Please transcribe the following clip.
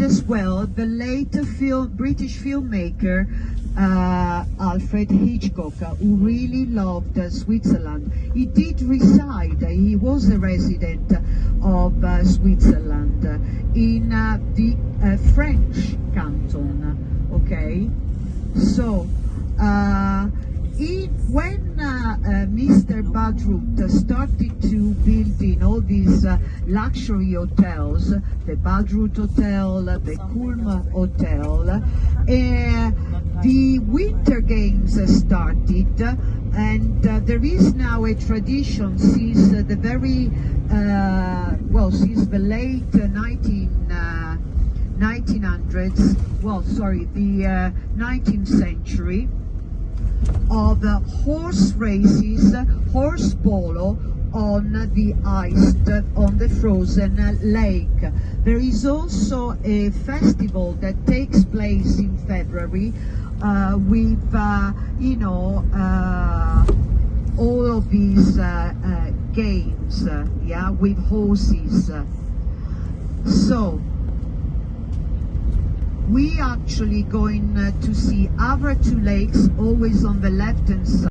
as well the late British filmmaker Alfred Hitchcock, who really loved Switzerland. He did reside, he was a resident of Switzerland in the French canton, okay? So, when Mr. Badrout started to build in all these luxury hotels, the Badrout Hotel, the Kulm Hotel, the Winter Games started, and there is now a tradition since the very, since the late 1900s, the 19th century, of horse races, horse polo on the ice, on the frozen lake. There is also a festival that takes place in February with, all of these games, with horses. So, we actually going to see Avra Two Lakes, always on the left-hand side.